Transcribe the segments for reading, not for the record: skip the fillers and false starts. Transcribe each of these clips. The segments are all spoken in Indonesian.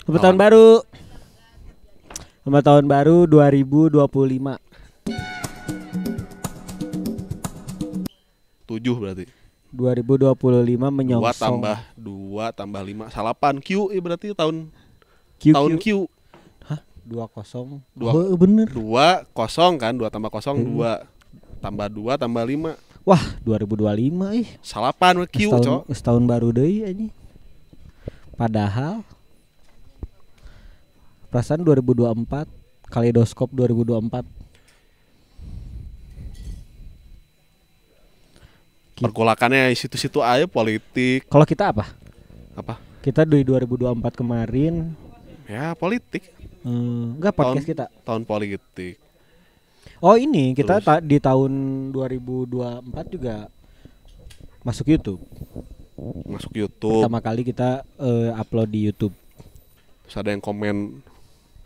Selamat tahun baru. Selamat tahun baru 2025. 7 berarti. 2025 menyongsong 2 tambah 5 salapan Q berarti tahun Q. Q. Hah? 20. Dua- Oh, bener. 2 kosong kan, 2 tambah kosong 2 tambah 2 tambah 5 Wah, 2025 salapan Q, cok. Setahun baru deui anjing. Padahal perasaan 2024, kaleidoskop 2024. Pergolakannya situ-situ aja politik. Kalau kita apa? Apa? Kita di 2024 kemarin Ya politik. enggak podcast kita. Tahun politik. Oh, ini kita Terus? di tahun 2024 juga masuk YouTube. Masuk YouTube. Pertama kali kita upload di YouTube. Terus ada yang komen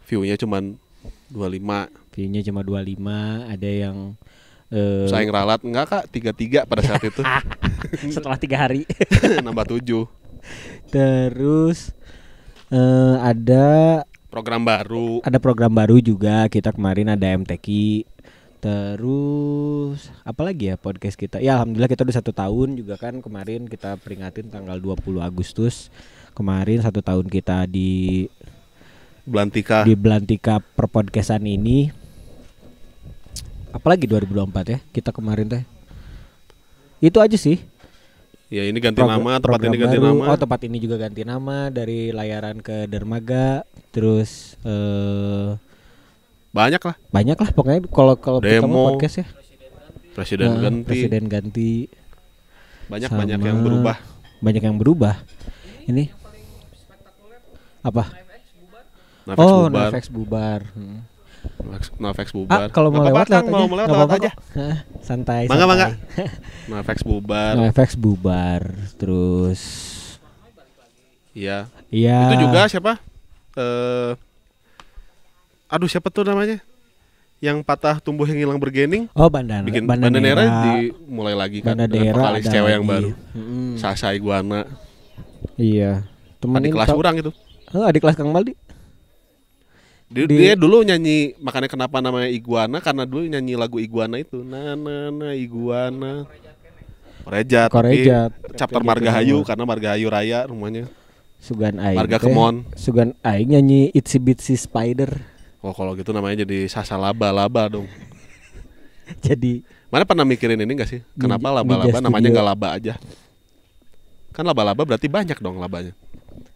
view-nya cuman 25. View-nya cuma 25, ada yang Saing ralat enggak Kak? 33 pada saat itu. setelah 3 hari. Nambah 7. Terus ada Program baru juga kita kemarin, ada MTQ. Terus apa lagi ya podcast kita? Ya alhamdulillah kita udah 1 tahun juga kan. Kemarin kita peringatin tanggal 20 Agustus. Kemarin 1 tahun kita di Belantika perpodcastan ini. Apalagi 2024 ya kita kemarin teh. Itu aja sih. Ya ini ganti nama, tempat ini ganti baru. nama. Oh, tempat ini juga ganti nama dari Layaran ke Dermaga. Terus Banyak lah. pokoknya kalau kita Demo. mau podcast ya. Presiden ganti. Presiden ganti. Banyak Sama yang berubah. Banyak yang berubah. Ini apa? Nafex bubar. Nafex bubar. Nafex bubar. Kalau mau Nggak lewat apa-apa, Kang, lewat aja. mau lewat Nggak lewat apa-apa aja. kok. Santai. Mangga. Nafex bubar. Nafex bubar. Terus Iya. iya. Itu juga siapa? Aduh siapa tuh namanya? Yang patah tumbuh yang hilang bergening. Oh, Bandana. Bikin Bandanera mulai lagi kan. Dengan Bandanera vokalis ada cewek yang lagi. baru. Mm-mm. Sasa Iguana. Iya. Adik kelas orang itu. Adik kelas Kang Maldi. Dia dulu nyanyi, makanya kenapa namanya Iguana, karena dulu nyanyi lagu Iguana itu. Na Iguana. Korejat. Chapter Margahayu, karena Margahayu Raya rumahnya. Sugan Aing. Marga Kemon. Sugan Aing nyanyi Itsy Bitsy Spider. Oh kalau gitu namanya jadi Sasa Laba dong. Jadi Mana pernah mikirin ini gak sih? Kenapa Ninja laba-laba namanya Studio. gak laba aja? Kan laba-laba berarti banyak dong labanya.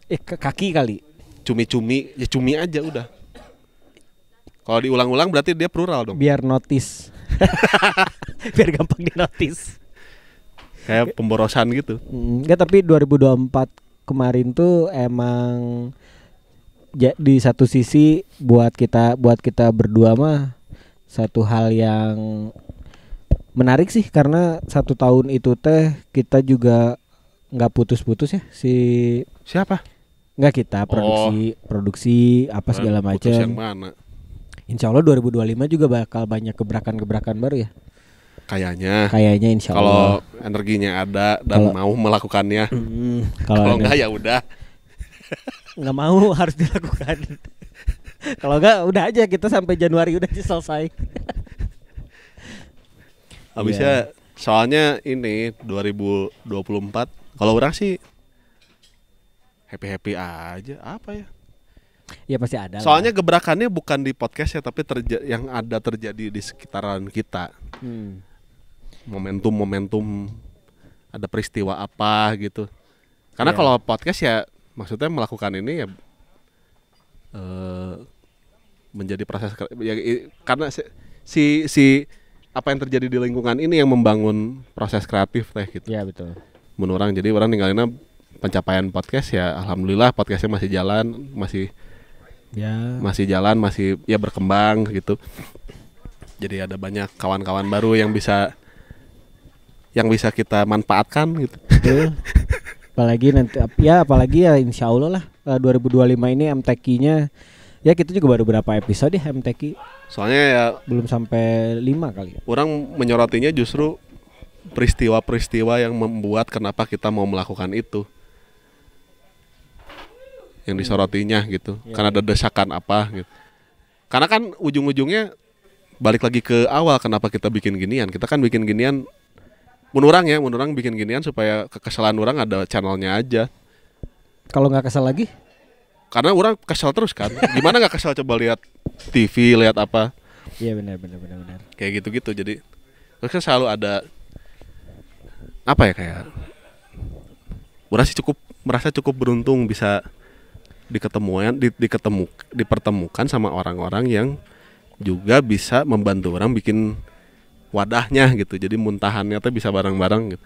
kaki kali. Cumi-cumi, ya cumi aja udah. Kalau diulang-ulang berarti dia plural dong. Biar notice. Biar gampang di notice. Kayak pemborosan gitu. Enggak, tapi 2024 kemarin tuh emang di satu sisi buat kita berdua mah satu hal yang menarik sih, karena 1 tahun itu teh kita juga nggak putus-putus ya Siapa? nggak kita produksi apa segala Putus yang macam. mana? Insya Allah 2025 juga bakal banyak gebrakan-gebrakan baru ya. Kayaknya insya Allah. Kalau energinya ada dan mau melakukannya. Kalau enggak ya udah. Nggak mau harus dilakukan. Kalau enggak udah aja kita sampai Januari udah selesai. Habisnya soalnya ini 2024 kalau orang sih happy aja apa ya? Ya pasti ada. Soalnya gebrakannya bukan di podcast ya, tapi yang ada terjadi di sekitaran kita. Momentum ada peristiwa apa gitu. Karena kalau podcast ya maksudnya melakukan ini ya menjadi proses ya, karena si apa yang terjadi di lingkungan ini yang membangun proses kreatif teh gitu. Ya betul. Menurut orang, jadi orang ninggalinnya pencapaian podcast ya alhamdulillah podcastnya masih jalan, masih jalan, masih ya berkembang gitu. Jadi ada banyak kawan-kawan baru yang bisa kita manfaatkan gitu. Apalagi ya insya Allah lah 2025 ini MTQ-nya ya kita juga baru berapa episode ya MTQ. Soalnya ya belum sampai 5 kali. Orang menyorotinya justru peristiwa-peristiwa yang membuat kenapa kita mau melakukan itu. yang disorotinya gitu. Iya. Karena ada desakan apa gitu. Karena kan ujung-ujungnya balik lagi ke awal kenapa kita bikin ginian. Kita kan bikin ginian mun urang bikin ginian supaya kekesalan orang ada channelnya aja. Kalau nggak kesal lagi? Karena orang kesel terus kan. Gimana nggak kesel coba lihat TV, lihat apa. Iya benar. Kayak gitu-gitu. Jadi terus kan selalu ada apa ya kayak orang sih merasa cukup beruntung bisa dipertemukan sama orang-orang yang juga bisa membantu orang bikin wadahnya gitu. Jadi muntahannya tuh bisa bareng-bareng gitu.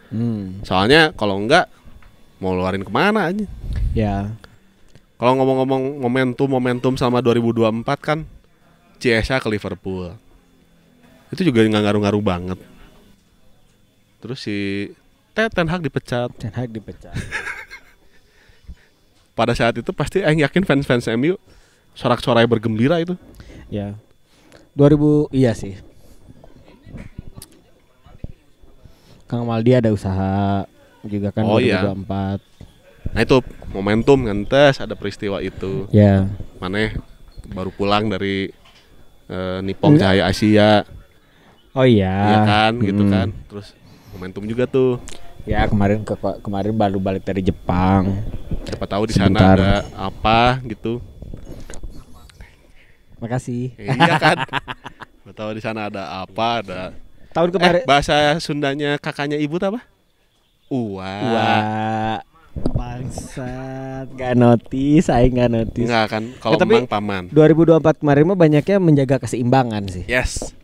Soalnya kalau enggak mau luarin kemana aja. Ya. Kalau ngomong-ngomong momentum sama 2024 kan Ciesa ke Liverpool. Itu juga nggak ngaruh-ngaruh banget. Terus si Ten Hag dipecat. Pada saat itu pasti aing yakin fans-fans MU sorak-sorai bergembira itu. Ya. 2000 iya sih. Kang Maldi ada usaha juga kan 2024. Nah itu momentum ngentes ada peristiwa itu. Ya. Maneh baru pulang dari Nippon Cahaya Asia. Oh iya. Iya kan gitu kan. Terus momentum juga tuh. Ya kemarin baru balik dari Jepang. Siapa tahu di sana ada apa gitu. Makasih. Iya kan. Siapa tahu di sana ada apa, ada Tahun kemarin bahasa Sundanya kakaknya ibu apa? Wah. Bangsat, gak notice, saya gak notice. Enggak kan, kalau tapi emang paman 2024 kemarin mah banyaknya menjaga keseimbangan sih. Yes.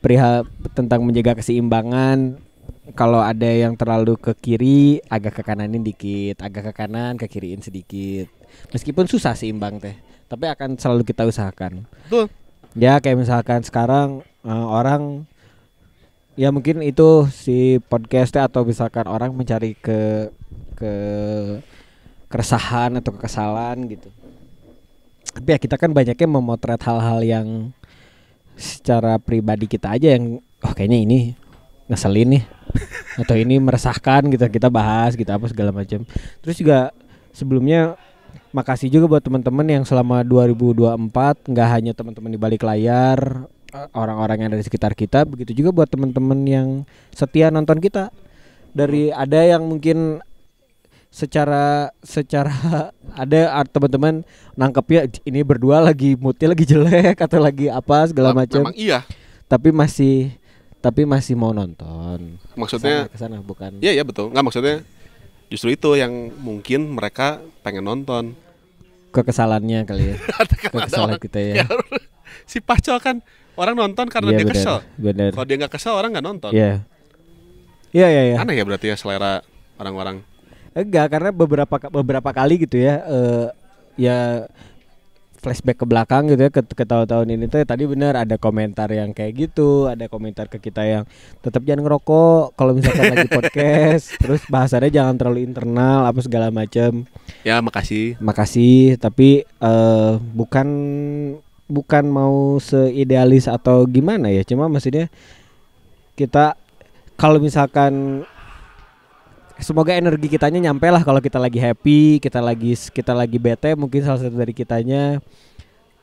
Perihal tentang menjaga keseimbangan. Kalau ada yang terlalu ke kiri, agak ke kananin dikit. Agak ke kanan, ke kiriin sedikit. Meskipun susah seimbang teh, tapi akan selalu kita usahakan. Betul. Ya kayak misalkan sekarang orang, ya mungkin itu si podcastnya atau misalkan orang mencari keresahan atau kekesalan gitu. Tapi ya kita kan banyaknya memotret hal-hal yang secara pribadi kita aja yang kayaknya ini ngeselin nih atau ini meresahkan gitu, kita bahas gitu apa segala macam. Terus juga sebelumnya makasih juga buat teman-teman yang selama 2024 nggak hanya teman-teman di balik layar, orang-orang yang ada di sekitar kita, begitu juga buat teman-teman yang setia nonton kita. Dari ada yang mungkin secara ada teman-teman nangkepnya ini berdua lagi moodnya lagi jelek atau lagi apa segala macam. Memang iya. Tapi masih mau nonton. Maksudnya kesana bukan. Iya betul. Nggak, maksudnya justru itu yang mungkin mereka pengen nonton. Kekesalannya kali ya. Kekesalan kita ya. Si Pacol kan orang nonton karena dia kesel. Bener. Kalau dia nggak kesel orang nggak nonton. Iya. Aneh ya berarti ya selera orang-orang. Enggak, karena beberapa kali gitu ya, ya flashback ke belakang gitu ya ke tahun-tahun ini tuh tadi benar ada komentar yang kayak gitu, ada komentar ke kita yang tetap jangan ngerokok kalau misalkan lagi podcast, terus bahasannya jangan terlalu internal apa segala macam. Ya makasih, tapi bukan mau seidealis atau gimana ya, cuma maksudnya kita kalau misalkan semoga energi kitanya nyampe lah kalau kita lagi happy, kita lagi bete, mungkin salah satu dari kitanya.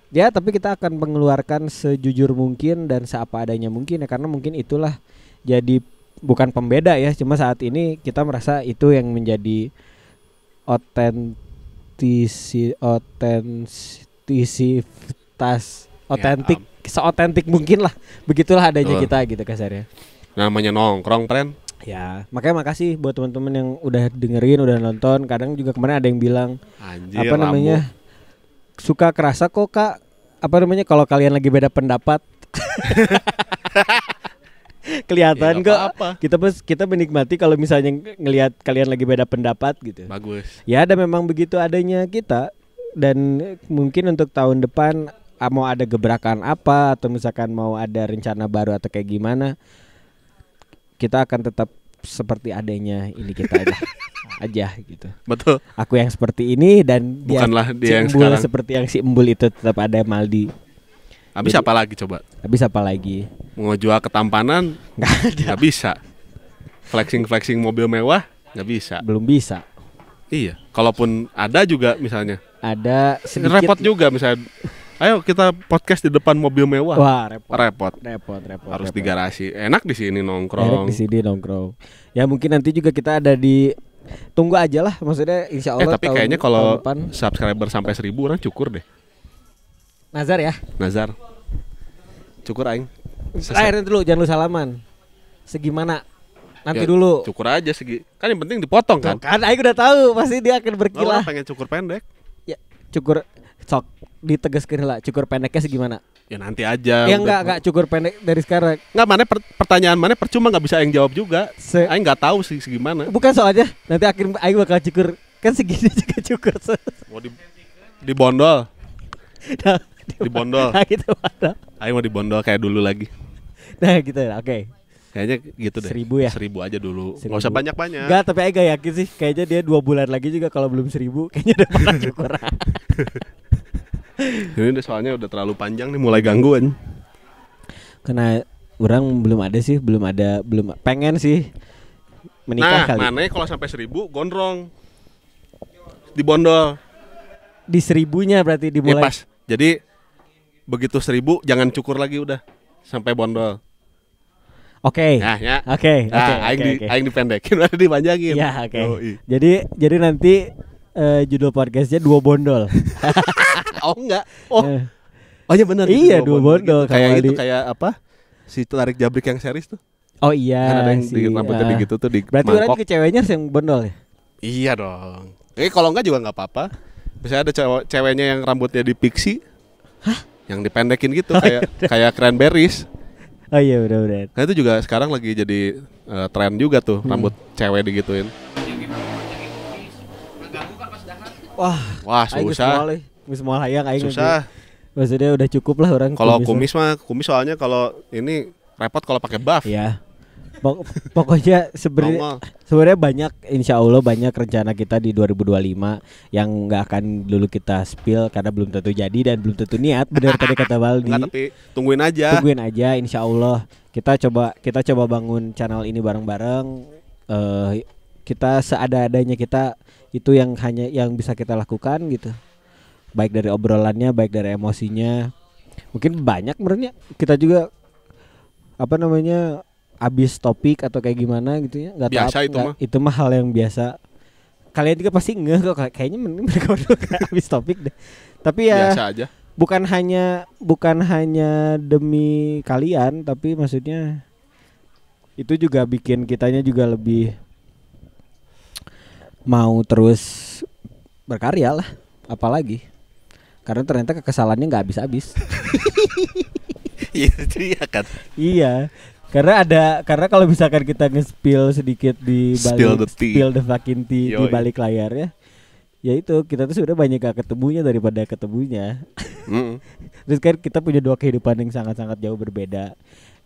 Ya, tapi kita akan mengeluarkan sejujur mungkin dan seapa adanya mungkin ya, karena mungkin itulah jadi bukan pembeda ya, cuma saat ini kita merasa itu yang menjadi otentik, seotentik mungkin lah. Begitulah adanya kita gitu kasarnya. Namanya nongkrong, friend. Ya, makanya makasih buat teman-teman yang udah dengerin, udah nonton. Kadang juga kemarin ada yang bilang anjir, apa namanya? Suka kerasa kok Kak, apa namanya kalau kalian lagi beda pendapat. Kelihatan ya, kok. Kita menikmati kalau misalnya ngelihat kalian lagi beda pendapat gitu. Bagus. Ya, ada memang begitu adanya kita, dan mungkin untuk tahun depan mau ada gebrakan apa atau misalkan mau ada rencana baru atau kayak gimana, kita akan tetap seperti adanya ini kita aja gitu. Betul. Aku yang seperti ini dan bukanlah dia yang Embul sekarang. Seperti yang si Embul itu tetap ada Maldi. Habis apa lagi coba? Habis apa lagi? Mau jual ketampanan? Nggak bisa. Flexing mobil mewah? Nggak bisa. Belum bisa. Iya. Kalaupun ada juga misalnya ada sedikit. Repot juga misalnya. Ayo kita podcast di depan mobil mewah. Wah, repot. Harus di garasi. Enak di sini Enak nongkrong. di sini nongkrong. Ya mungkin nanti juga kita ada di, tunggu aja lah, maksudnya insya Allah. Tapi kayaknya kalau tahun depan. subscriber sampai 1.000 orang cukur deh. Nazar ya. Nazar. Cukur aing. Akhirnya dulu, jangan lu salaman. Segimana? Nanti Ya, dulu. Cukur aja segi. Kan yang penting dipotong kan. Kan aing udah tahu pasti dia akan Lah, berkilah. orang pengen cukur pendek. Ya, cukur sok ditegaskan lah, cukur pendeknya segimana? Ya nanti aja. Ya enggak cukur pendek dari sekarang. Enggak, mana pertanyaan mana percuma nggak bisa aing jawab juga. Aing nggak tahu sih segimana. Bukan soalnya nanti akhir aing bakal cukur kan segini juga cukur. Mau dibondol. Nah, Dibondol. Nah, gitu ada. Aing mau dibondol kayak dulu lagi. Nah, gitu. Oke. Kayaknya gitu deh. 1.000 ya? 1.000 aja dulu. 1.000. Nggak usah banyak-banyak. Enggak, tapi aing gak yakin sih. Kayaknya dia 2 bulan lagi juga kalau belum 1.000 kayaknya udah pernah cukur. Ini soalnya udah terlalu panjang nih, mulai gangguan. Karena orang belum pengen sih menikah kali. Nah, mana kalau sampai 1.000 gondrong. Dibondol. Di 1.000-nya berarti Ya dimulai. pas. Jadi begitu 1.000 jangan cukur lagi udah sampai bondol. Oke. Nah, ya. Oke. Aing dipendekin, ada dipanjangin. Ya, oke. Yoi. Jadi nanti judul podcastnya 2 bondol. Oh enggak. Oh. Eh, Oh iya benar. Iya, 2 bondol. Gitu. Kayak Kamali. itu kayak apa? Si tarik jabrik yang series tuh. Oh iya. Kan ada yang di rambut gede gitu tuh di Berarti mangkok. orang ke ceweknya yang bondol ya? Iya dong. Kalau enggak juga enggak apa-apa. Misalnya ada ceweknya yang rambutnya di pixie. Hah? Yang dipendekin gitu kayak cranberries. Oh iya udah. Nah itu juga sekarang lagi jadi tren juga tuh rambut cewek digituin. Wah susah. Semua hayang aing. Susah. Maksudnya udah cukup lah orang. Kalau kumis soalnya kalau ini repot kalau pakai buff. Iya. Pokoknya sebenarnya banyak, insya Allah banyak rencana kita di 2025 yang nggak akan dulu kita spill karena belum tentu jadi dan belum tentu niat. Benar tadi kata Baldi. Enggak, tapi tungguin aja, insya Allah kita coba bangun channel ini bareng-bareng. Kita seada-adanya kita itu yang bisa kita lakukan gitu. Baik dari obrolannya, baik dari emosinya. Mungkin banyak sebenarnya kita juga habis topik atau kayak gimana gitu ya, Biasa itu mah. Itu mah hal yang biasa. Kalian juga pasti ngeh kok, kayaknya mereka berdua habis topik deh. Tapi ya biasa aja. Bukan hanya demi kalian, tapi maksudnya itu juga bikin kitanya juga lebih mau terus berkarya lah, apalagi karena ternyata kekesalannya nggak habis-habis. Iya kan. Iya. Karena kalau misalkan kita nge-spill sedikit di balik spill the fucking tea di balik layar ya itu kita tuh sudah banyak gak ketemunya daripada ketemunya. Terus kan kita punya 2 kehidupan yang sangat-sangat jauh berbeda.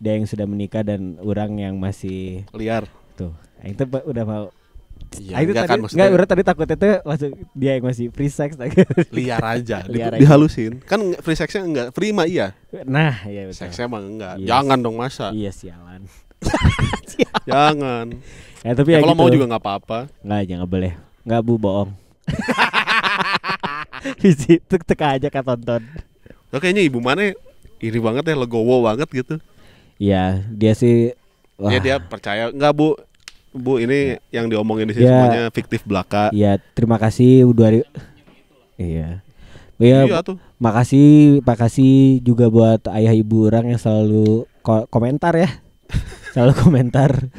Dia yang sudah menikah dan orang yang masih liar. Tuh, itu udah mau. Iya, orang tadi takutnya tuh langsung dia yang masih free sex. Liar aja, dihalusin. Kan free sexnya enggak, free mah iya. Nah, iya betul. Seksnya mah enggak. Yes. Jangan dong masa. Iya sialan. Jangan. Ya tapi ya kalau gitu. mau juga enggak apa-apa. Enggak, jangan boleh. Enggak bu bohong. Visi teka aja kan tonton. Kayaknya ibu mana iri banget ya, legowo banget gitu. Iya, dia sih. Wah. Ya dia percaya enggak Bu ini yang diomongin di sini semuanya fiktif belaka. Iya, terima kasih Iya. Iya tuh. Makasih juga buat ayah ibu orang yang selalu komentar ya. Selalu komentar.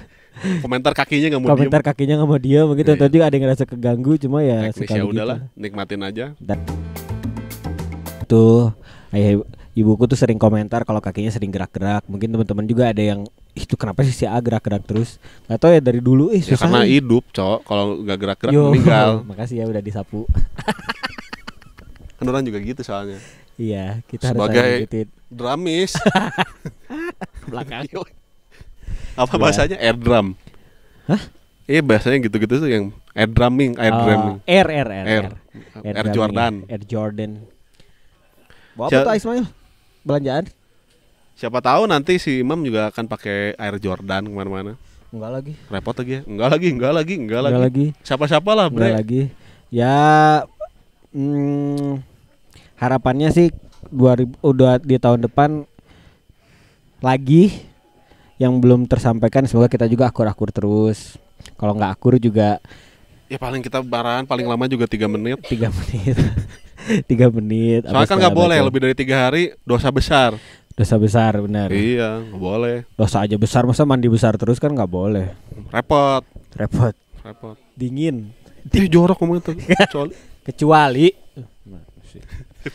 Komentar kakinya nggak mau komentar diem. Kakinya nggak mau dia begitu. Tadi juga ada yang ngerasa keganggu, cuma ya sekali udahlah, nikmatin aja. Dan tuh ayah ibuku tuh sering komentar kalau kakinya sering gerak-gerak. Mungkin teman-teman juga ada yang itu kenapa sih si A gerak-gerak terus? Gak tau ya dari dulu susah. Ya karena hidup, Cok. Kalau nggak gerak-gerak meninggal. Makasih ya udah disapu. Kan orang juga gitu soalnya. Iya, kita sebagai drumis. Belakang. Apa bahasanya? Air drum. Hah? Iya bahasanya gitu-gitu tuh yang air drumming. Air Jordan. Air Jordan. Bawa apa tuh Ismail? Belanjaan? Siapa tahu nanti si Imam juga akan pakai Air Jordan kemana-mana. Enggak lagi. Repot lagi ya? Enggak lagi. Siapa-siapa lah bre. Enggak lagi. Ya Harapannya sih 2000 udah di tahun depan lagi yang belum tersampaikan, semoga kita juga akur-akur terus. Kalau nggak akur juga Ya paling kita barahan paling lama juga 3 menit. 3 menit. 3 menit. Soalnya kan nggak boleh lebih dari 3 hari, dosa besar. Dosa besar, benar. Iya, nggak boleh. Dosa aja besar, masa mandi besar terus kan nggak boleh. Repot. Repot. Dingin. Jorok ngomong itu. Kecuali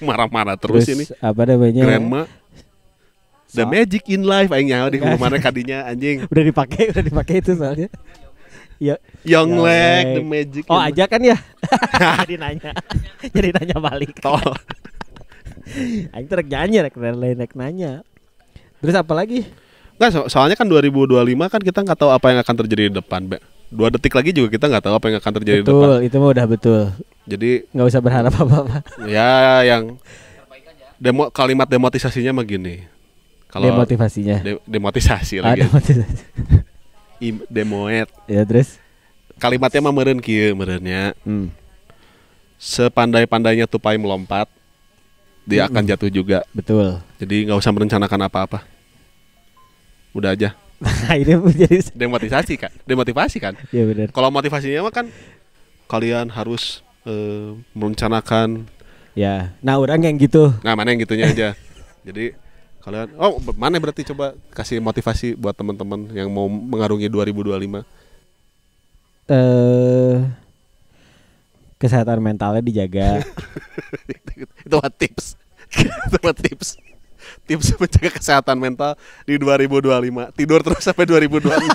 marah-marah terus ini. Apa namanya? Grandma. The magic in life aing nyaho di mana kadinya anjing. Udah dipakai itu soalnya. Ya, Young leg, the magic. Oh, aja kan ya. Jadi nanya balik. Tol. Aing terus nyanyi rek nanya. Terus apa lagi? Enggak, soalnya kan 2025 kan kita nggak tahu apa yang akan terjadi di depan, Be. 2 detik lagi juga kita nggak tahu apa yang akan terjadi di depan. Betul, itu mah udah betul. Jadi nggak usah berharap apa-apa. Ya, yang kalimat demotisasinya mah gini. Kalau demotivasinya. Demotisasi lagi. Demotisasi. Demoet. Ya, terus kalimatnya mah meureun kieu meureunnya. Sepandai-pandainya tupai melompat, dia akan jatuh juga. Betul. Jadi nggak usah merencanakan apa-apa. Udah aja. Ini menjadi demotivasi kan? Iya benar. Kalau motivasinya mah kan kalian harus merencanakan. Ya. Nah, orang yang gitu. Nah, mana yang gitunya aja. Jadi kalian mana berarti coba kasih motivasi buat teman-teman yang mau mengarungi 2025. Kesehatan mentalnya dijaga. Itu tips. Tips menjaga kesehatan mental di 2025. Tidur terus sampai 2026.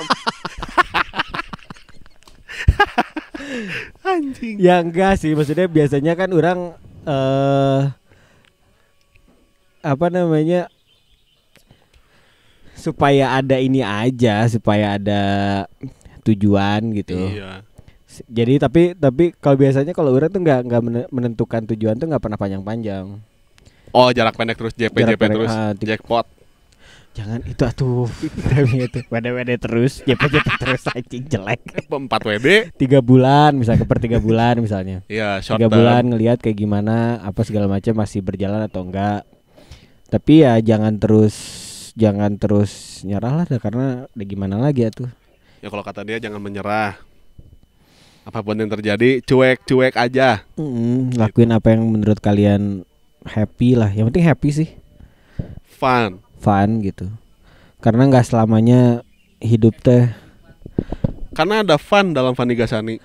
Anjing. Ya enggak sih, maksudnya biasanya kan orang apa namanya, supaya ada ini aja, supaya ada tujuan gitu. Iya. Jadi tapi kalau biasanya kalau orang tuh nggak menentukan tujuan tuh nggak pernah panjang-panjang. Oh, jarak pendek terus JP terus jackpot. Jangan itu atuh. Itu WD terus, JP terus anjing jelek. 4 WD 3 bulan misalnya, per 3 bulan misalnya. Iya, 3 bulan ngelihat kayak gimana, apa segala macam masih berjalan atau enggak. Tapi ya jangan terus nyerah lah, karena udah gimana lagi atuh. Ya kalau kata dia jangan menyerah. Apapun yang terjadi, cuek aja. Lakuin apa yang menurut kalian happy lah. Yang penting happy sih. Fun gitu. Karena nggak selamanya hidup teh. Karena ada fun dalam Fanny Gasani.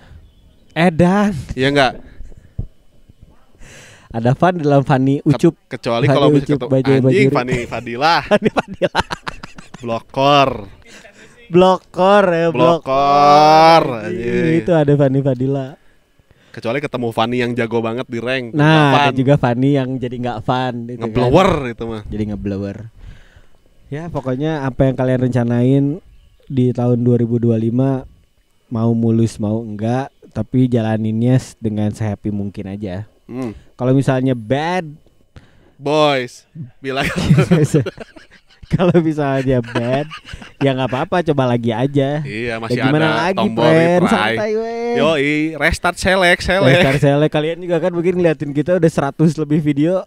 Edan. Iya enggak? Ada fun dalam Fanny Ucup. Kecuali kalau misalnya anjing Fanny Fadilah. Fanny Fadilah. Blokor. Itu ada Fanny Fadilah. Kecuali ketemu Fanny yang jago banget di rank. Nah, ada juga Fanny yang jadi nggak fun. Ngeblower kan? Itu mah. Jadi ngeblower. Ya pokoknya apa yang kalian rencanain di tahun 2025, mau mulus mau enggak, tapi jalaninnya dengan sehappy mungkin aja. Kalau misalnya bad boys, bilang kalau misalnya bad, ya nggak apa-apa, coba lagi aja. Iya, masih ya, gimana ada lagi, tombol santai we. Yoi, restart select. Kalian juga kan mungkin ngeliatin kita udah 100 lebih video.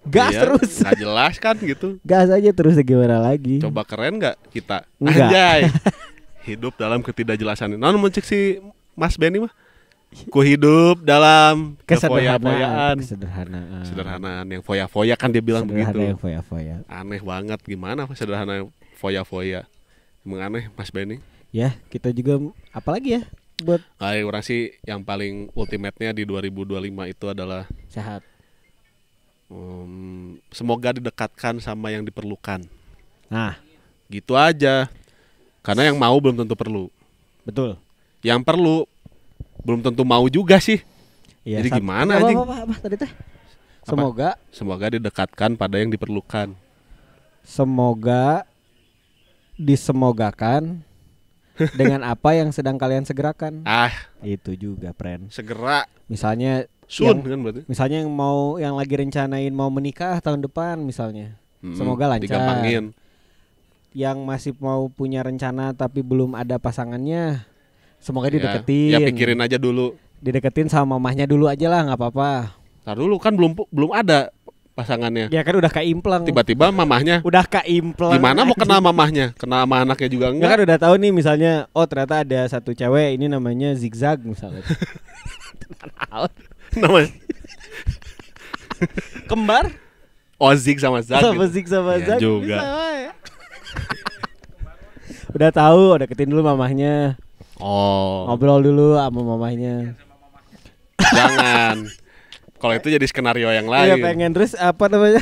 Gas iya, terus. Gak jelas kan gitu. Gas aja terus, gimana lagi. Coba keren gak kita? Enggak. Anjay. Hidup dalam ketidakjelasan. Nah, mencek si Mas Benny mah. Ku hidup dalam kesederhanaan. Sederhanaan yang foya-foya kan dia bilang begitu. Yang foya-foya. Aneh banget, gimana sederhana foya-foya. Emang aneh Mas Benny. Ya, kita juga apalagi ya buat orang sih yang paling ultimate-nya di 2025 itu adalah sehat. Semoga didekatkan sama yang diperlukan. Nah, gitu aja. Karena yang mau belum tentu perlu. Betul. Yang perlu belum tentu mau juga sih. Ya, jadi gimana anjing? Apa tadi teh? Semoga didekatkan pada yang diperlukan. Semoga disemogakan dengan apa yang sedang kalian segerakan. Itu juga, friend. Segera. Misalnya kan berarti. Misalnya yang lagi rencanain mau menikah tahun depan misalnya. Semoga lancar. Digampangin. Yang masih mau punya rencana tapi belum ada pasangannya, semoga dideketin. Ya pikirin aja dulu. Dideketin sama mamahnya dulu aja lah, nggak apa-apa. Tar dulu kan belum ada pasangannya. Ya kan udah keimplang. Tiba-tiba mamahnya Udah keimplang. gimana mau kenal mamahnya? Kenal sama anaknya juga Ya enggak. kan udah tahu nih misalnya, oh ternyata ada satu cewek ini namanya Zigzag misalnya. Namanya Kembar? Ozik sama Zag. Sama gitu. Zig sama Iya Zag juga. bisa, ya. Udah tahu, deketin dulu mamahnya. Oh, Ngobrol dulu sama mamahnya. jangan. Kalau itu jadi skenario yang Iya lain. pengen terus apa namanya?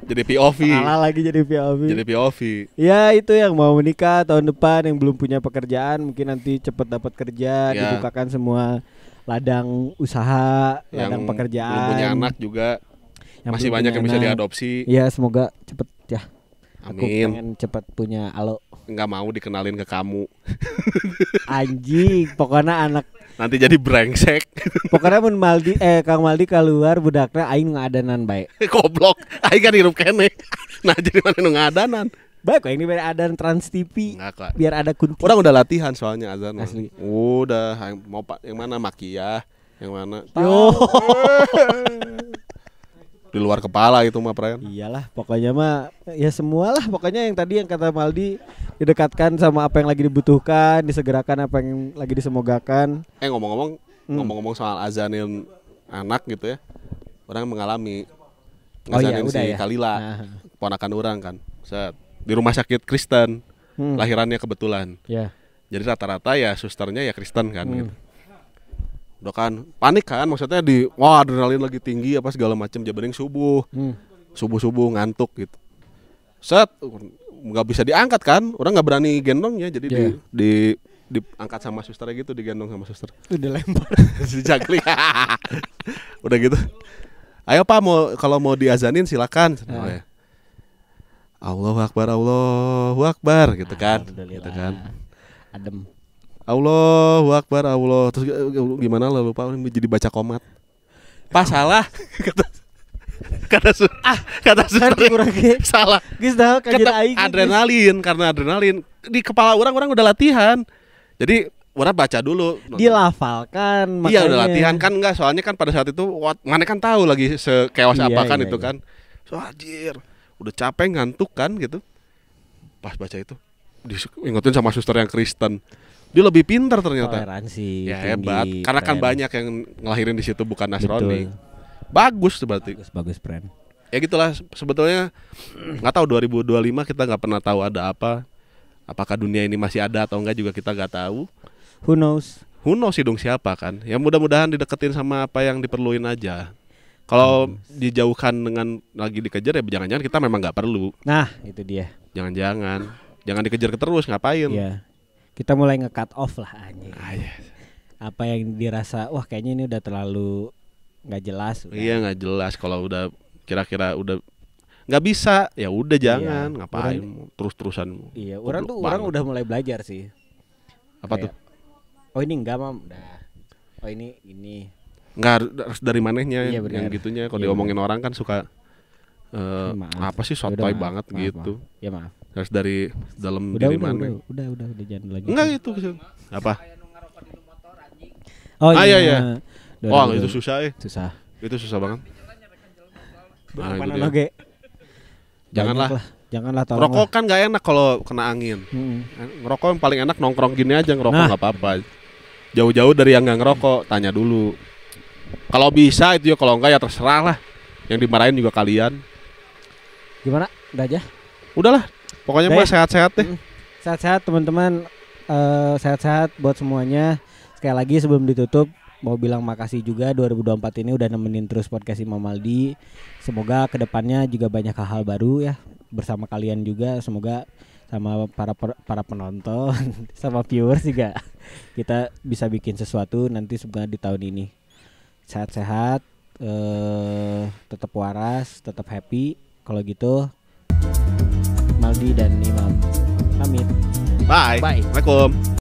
Jadi POV. Salah lagi jadi POV. Jadi POV. Ya itu yang mau menikah tahun depan yang belum punya pekerjaan mungkin nanti cepet dapat kerja, Ya. dibukakan semua ladang usaha, Yang ladang pekerjaan. belum punya anak juga Yang masih belum banyak punya yang bisa anak. diadopsi. Iya semoga cepet ya. Aku Amin. pengen cepet punya alo. Nggak mau dikenalin ke kamu. Anjing, pokoknya anak Nanti jadi brengsek. pokoknya mun Maldi Kang Maldi keluar budakna aing ngadanan bae. Goblok. Aing kan hirup kene. Nah, jadi mana nu ngadanan? Baik kok ini biar ada Trans TV. Enggak, Kak. Biar ada kunti. Orang udah latihan soalnya azan. mah. Asli. Udah, mau Pak yang mana Makiyah, yang mana? Yo. Di luar kepala itu mah, Pren. Iyalah, pokoknya mah ya semualah pokoknya yang tadi yang kata Maldi didekatkan sama apa yang lagi dibutuhkan, disegerakan apa yang lagi disemogakan. Ngomong-ngomong soal azanin anak gitu ya. Orang mengalami Oh iya, ngazanin udah si ya. Kalila, Nah. ponakan orang kan. Set. Di rumah sakit Kristen. Lahirannya kebetulan. Ya. Jadi rata-rata ya susternya ya Kristen kan gitu. Udah kan panik kan maksudnya wah adrenalin lagi tinggi apa segala macam jabaning subuh. Subuh-subuh ngantuk gitu. Set nggak bisa diangkat kan. Orang nggak berani gendongnya jadi diangkat sama susternya gitu, digendong sama suster. Udah lempar. Dijagling. Udah gitu. Ayo Pak kalau mau diazanin silakan. Oh, ya. Allahu Akbar gitu kan. Gitu kan. Adem. Allahu Akbar Allah. Terus gimana lah lupa jadi baca komat. Pas salah kata suster kurang ge. salah. Geus dah kajian Kata aing. karena adrenalin di kepala orang udah latihan. Jadi orang baca dulu. Dilafalkan makanya. Iya udah latihan kan enggak soalnya kan pada saat itu mana kan tahu lagi sekewas Iya, apa kan iya, itu iya. kan. So anjir, udah capek ngantuk kan gitu. Pas baca itu diingetin sama suster yang Kristen. Dia lebih pintar ternyata. Toleransi Ya tinggi, hebat, karena kan Pren. banyak yang ngelahirin di situ bukan Nasrani. Betul. Bagus berarti. Bagus Pren. Ya gitulah sebetulnya nggak tahu 2025 kita nggak pernah tahu ada apa. Apakah dunia ini masih ada atau enggak juga kita nggak tahu. Who knows? Who knows hidung siapa kan? Ya mudah-mudahan dideketin sama apa yang diperluin aja. Kalau dijauhkan dengan lagi dikejar ya jangan-jangan kita memang nggak perlu. Nah, itu dia. Jangan dikejar terus ngapain? Iya. Kita mulai nge-cut off lah anjing. Iya. Apa yang dirasa wah kayaknya ini udah terlalu nggak jelas. Udah. Iya nggak jelas kalau udah kira-kira udah nggak bisa ya udah jangan ngapain terus-terusan. Iya, orang tuh Goblok orang banget. udah mulai belajar sih. Apa Kayak, tuh? Oh ini enggak mam, udah. Oh ini. Nggak harus dari manehnya Iya, yang benar. gitunya. Kalau Iya, diomongin orang kan suka Maaf. apa sih Ya udah, sotoy maaf, banget maaf, gitu. maaf. Ya maaf. Harus dari dalam Udah diri udah, mana? udah jangan lagi. Enggak itu apa? Oh Ah, iya. Wah Udah, itu susah susah. Itu susah banget. Nah, itu Mana dia. lagi? Janganlah. Janganlah tolong. Ngerokok kan nggak enak kalau kena angin. Ngerokok yang paling enak nongkrong gini aja ngerokok Nah. nggak apa-apa. Jauh-jauh dari yang nggak ngerokok, tanya dulu. Kalau bisa itu ya, kalau enggak ya terserah lah. Yang dimarahin juga kalian. Gimana? Udah aja. Udahlah, pokoknya Udah mah ya? sehat-sehat deh. Sehat-sehat teman-teman. Sehat-sehat buat semuanya. Sekali lagi sebelum ditutup mau bilang makasih juga 2024 ini udah nemenin terus podcast Imam Maldi. Semoga kedepannya juga banyak hal-hal baru ya bersama kalian juga. Semoga sama para penonton sama viewers juga kita bisa bikin sesuatu nanti sebenarnya di tahun ini. Sehat-sehat, tetap waras, tetap happy. Kalau gitu Maldi dan Imam pamit. Bye. Bye. Assalamualaikum.